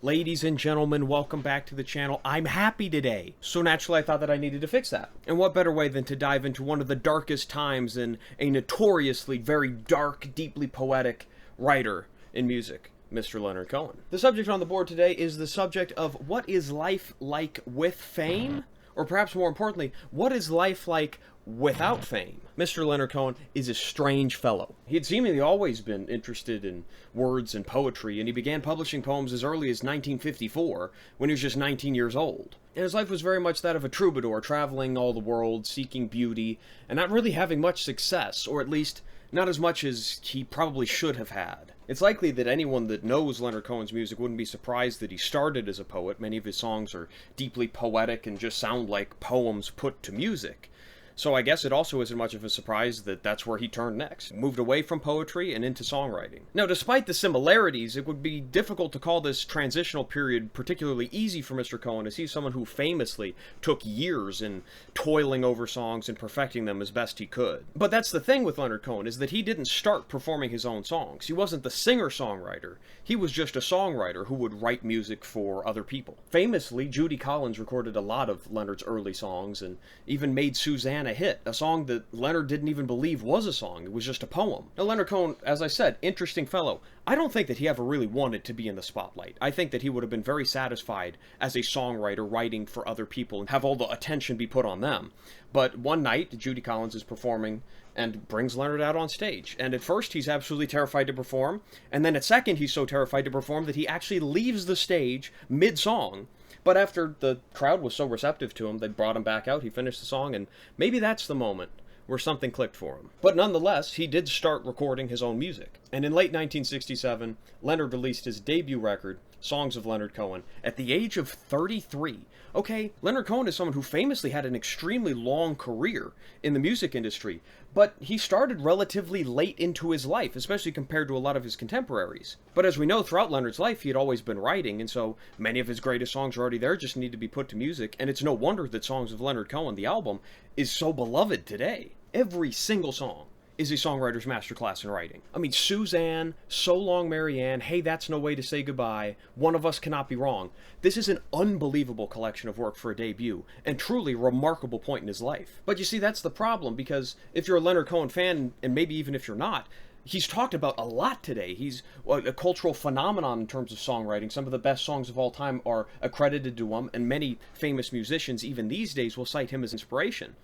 Ladies and gentlemen, welcome back to the channel. I'm happy today. So naturally I thought that I needed to fix that. And what better way than to dive into one of the darkest times in a notoriously very dark, deeply poetic writer in music, Mr. Leonard Cohen. The subject on the board today is the subject of what is life like with fame? Or perhaps more importantly, what is life like without fame? Mr. Leonard Cohen is a strange fellow. He had seemingly always been interested in words and poetry, and he began publishing poems as early as 1954, when he was just 19 years old. And his life was very much that of a troubadour, traveling all the world, seeking beauty, and not really having much success, or at least not as much as he probably should have had. It's likely that anyone that knows Leonard Cohen's music wouldn't be surprised that he started as a poet. Many of his songs are deeply poetic and just sound like poems put to music. So I guess it also isn't much of a surprise that that's where he turned next. Moved away from poetry and into songwriting. Now, despite the similarities, it would be difficult to call this transitional period particularly easy for Mr. Cohen, as he's someone who famously took years in toiling over songs and perfecting them as best he could. But that's the thing with Leonard Cohen, is that he didn't start performing his own songs. He wasn't the singer-songwriter. He was just a songwriter who would write music for other people. Famously, Judy Collins recorded a lot of Leonard's early songs and even made Suzanne a hit, a song that Leonard didn't even believe was a song. It was just a poem. Now, Leonard Cohen, as I said, interesting fellow. I don't think that he ever really wanted to be in the spotlight. I think that he would have been very satisfied as a songwriter writing for other people and have all the attention be put on them. But one night, Judy Collins is performing and brings Leonard out on stage. And at first, he's absolutely terrified to perform. And then at second, he's so terrified to perform that he actually leaves the stage mid-song. But after the crowd was so receptive to him, they brought him back out, he finished the song, and maybe that's the moment where something clicked for him. But nonetheless, he did start recording his own music. And in late 1967, Leonard released his debut record, Songs of Leonard Cohen, at the age of 33. Okay, Leonard Cohen is someone who famously had an extremely long career in the music industry, but he started relatively late into his life, especially compared to a lot of his contemporaries. But as we know, throughout Leonard's life, he had always been writing, and so many of his greatest songs are already there, just need to be put to music, and it's no wonder that Songs of Leonard Cohen, the album, is so beloved today. Every single song is a songwriter's masterclass in writing. I mean, Suzanne, So Long Marianne, Hey That's No Way to Say Goodbye, One of Us Cannot Be Wrong. This is an unbelievable collection of work for a debut, and truly a remarkable point in his life. But you see, that's the problem, because if you're a Leonard Cohen fan, and maybe even if you're not, he's talked about a lot today. He's a cultural phenomenon in terms of songwriting. Some of the best songs of all time are accredited to him, and many famous musicians, even these days, will cite him as inspiration.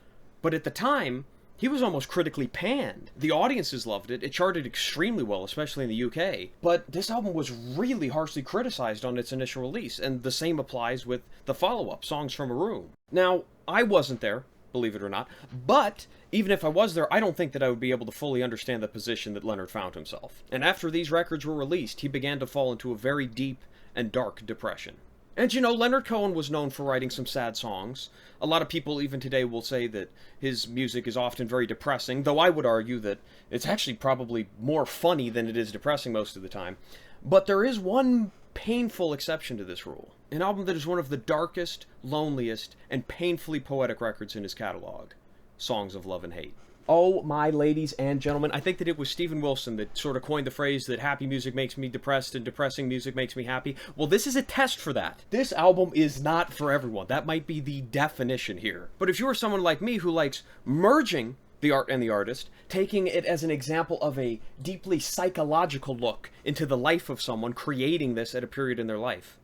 But at the time, he was almost critically panned. The audiences loved it. It charted extremely well, especially in the UK. But this album was really harshly criticized on its initial release, and the same applies with the follow-up, Songs from a Room. Now, I wasn't there, believe it or not, but even if I was there, I don't think that I would be able to fully understand the position that Leonard found himself. And after these records were released, he began to fall into a very deep and dark depression. And you know, Leonard Cohen was known for writing some sad songs. A lot of people even today will say that his music is often very depressing, though I would argue that it's actually probably more funny than it is depressing most of the time. But there is one painful exception to this rule. An album that is one of the darkest, loneliest, and painfully poetic records in his catalog. Songs of Love and Hate. Oh, my ladies and gentlemen, I think that it was Steven Wilson that sort of coined the phrase that happy music makes me depressed and depressing music makes me happy. Well, this is a test for that. This album is not for everyone. That might be the definition here. But if you're someone like me who likes merging the art and the artist, taking it as an example of a deeply psychological look into the life of someone, creating this at a period in their life,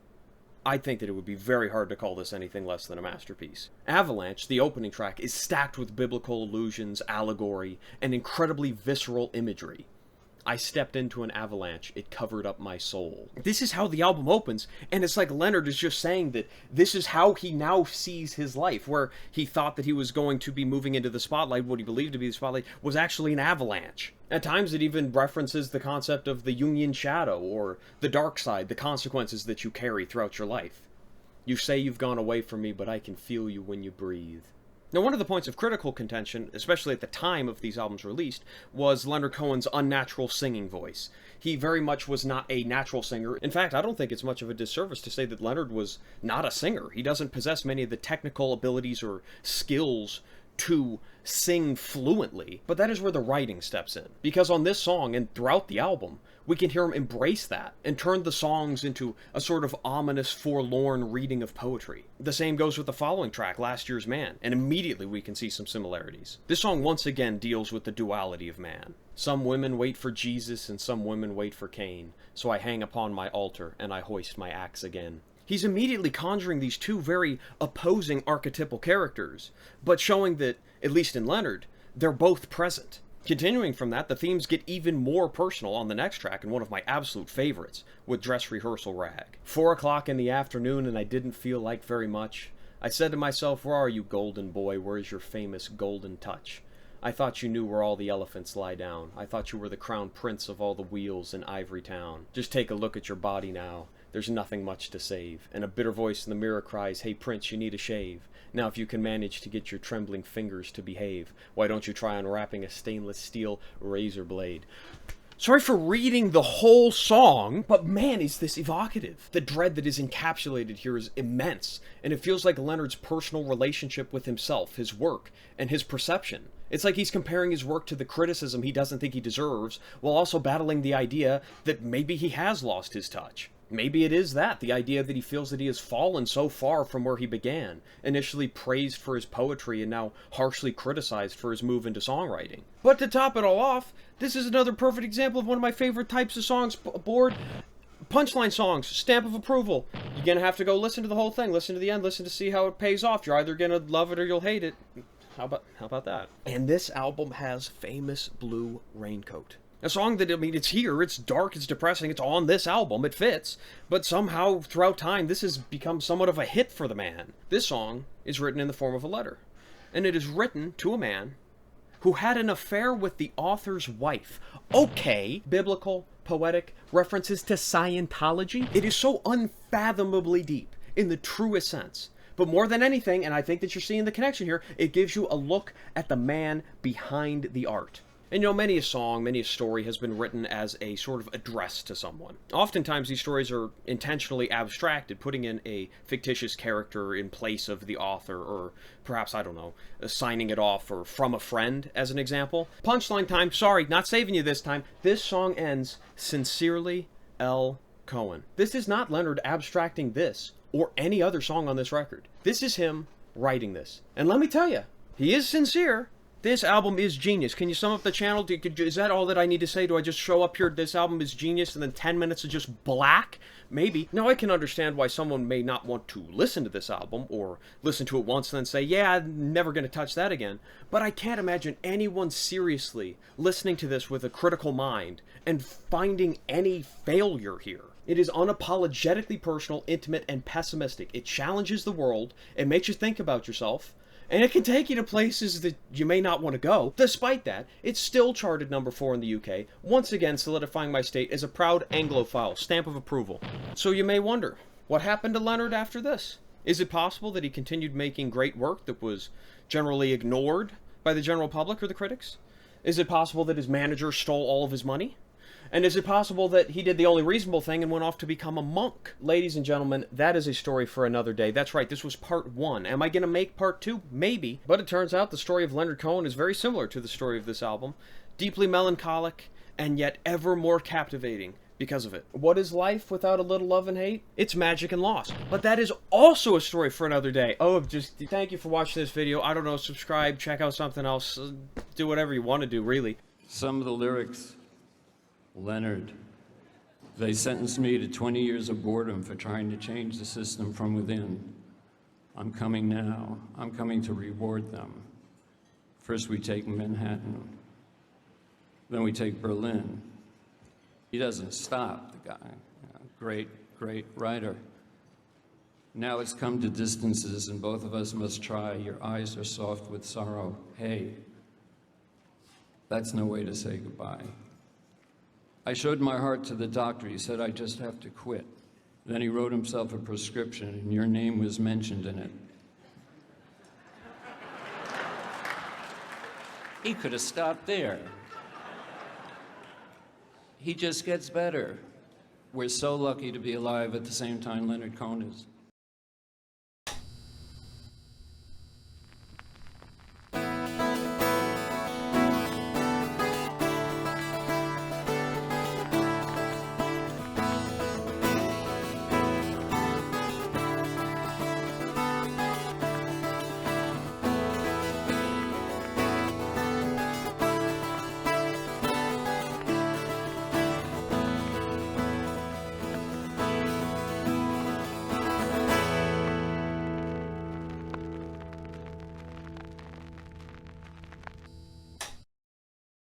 I think that it would be very hard to call this anything less than a masterpiece. Avalanche, the opening track, is stacked with biblical allusions, allegory, and incredibly visceral imagery. I stepped into an avalanche, it covered up my soul. This is how the album opens, and it's like Leonard is just saying that this is how he now sees his life, where he thought that he was going to be moving into the spotlight, what he believed to be the spotlight, was actually an avalanche. At times it even references the concept of the Jungian shadow, or the dark side, the consequences that you carry throughout your life. You say you've gone away from me, but I can feel you when you breathe. Now, one of the points of critical contention, especially at the time of these albums released, was Leonard Cohen's unnatural singing voice. He very much was not a natural singer. In fact, I don't think it's much of a disservice to say that Leonard was not a singer. He doesn't possess many of the technical abilities or skills to sing fluently, but that is where the writing steps in. Because on this song and throughout the album, we can hear him embrace that and turn the songs into a sort of ominous, forlorn reading of poetry. The same goes with the following track, Last Year's Man, and immediately we can see some similarities. This song once again deals with the duality of man. Some women wait for Jesus and some women wait for Cain, so I hang upon my altar and I hoist my axe again. He's immediately conjuring these two very opposing archetypal characters, but showing that, at least in Leonard, they're both present. Continuing from that, the themes get even more personal on the next track, and one of my absolute favorites, with Dress Rehearsal Rag. 4 o'clock in the afternoon and I didn't feel like very much. I said to myself, where are you, golden boy? Where's your famous golden touch? I thought you knew where all the elephants lie down. I thought you were the crown prince of all the wheels in Ivory Town. Just take a look at your body now. There's nothing much to save. And a bitter voice in the mirror cries, hey prince, you need a shave. Now if you can manage to get your trembling fingers to behave, why don't you try unwrapping a stainless steel razor blade? Sorry for reading the whole song, but man, is this evocative. The dread that is encapsulated here is immense, and it feels like Leonard's personal relationship with himself, his work, and his perception. It's like he's comparing his work to the criticism he doesn't think he deserves, while also battling the idea that maybe he has lost his touch. Maybe it is that, the idea that he feels that he has fallen so far from where he began, initially praised for his poetry and now harshly criticized for his move into songwriting. But to top it all off, this is another perfect example of one of my favorite types of songs aboard. Punchline songs, stamp of approval. You're gonna have to go listen to the whole thing, listen to the end, listen to see how it pays off. You're either gonna love it or you'll hate it. How about that? And this album has Famous Blue Raincoat. A song that, I mean, it's here, it's dark, it's depressing, it's on this album, it fits, but somehow, throughout time, this has become somewhat of a hit for the man. This song is written in the form of a letter, and it is written to a man who had an affair with the author's wife. Okay, biblical, poetic, references to Scientology. It is so unfathomably deep, in the truest sense. But more than anything, and I think that you're seeing the connection here, it gives you a look at the man behind the art. And you know, many a song, many a story has been written as a sort of address to someone. Oftentimes these stories are intentionally abstracted, putting in a fictitious character in place of the author, or perhaps, I don't know, signing it off, or from a friend, as an example. Punchline time, sorry, not saving you this time. This song ends, Sincerely, L. Cohen. This is not Leonard abstracting this, or any other song on this record. This is him writing this. And let me tell you, he is sincere. This album is genius. Can you sum up the channel? Is that all that I need to say? Do I just show up here, this album is genius, and then 10 minutes of just black? Maybe. Now, I can understand why someone may not want to listen to this album, or listen to it once and then say, yeah, I'm never going to touch that again. But I can't imagine anyone seriously listening to this with a critical mind and finding any failure here. It is unapologetically personal, intimate, and pessimistic. It challenges the world, it makes you think about yourself, and it can take you to places that you may not want to go. Despite that, it's still charted number 4 in the UK, once again solidifying my state as a proud Anglophile, stamp of approval. So you may wonder, what happened to Leonard after this? Is it possible that he continued making great work that was generally ignored by the general public or the critics? Is it possible that his manager stole all of his money? And is it possible that he did the only reasonable thing and went off to become a monk? Ladies and gentlemen, that is a story for another day. That's right, this was part 1. Am I going to make part 2? Maybe. But it turns out the story of Leonard Cohen is very similar to the story of this album. Deeply melancholic, and yet ever more captivating because of it. What is life without a little love and hate? It's magic and loss. But that is also a story for another day. Oh, just thank you for watching this video. I don't know, subscribe, check out something else. Do whatever you want to do, really. Some of the lyrics. Leonard. They sentenced me to 20 years of boredom for trying to change the system from within. I'm coming now. I'm coming to reward them. First we take Manhattan, then we take Berlin. He doesn't stop, the guy. Great, great writer. Now it's come to distances and both of us must try. Your eyes are soft with sorrow. Hey, that's no way to say goodbye. I showed my heart to the doctor. He said I just have to quit. Then he wrote himself a prescription, and your name was mentioned in it. He could have stopped there. He just gets better. We're so lucky to be alive at the same time Leonard Cohen is.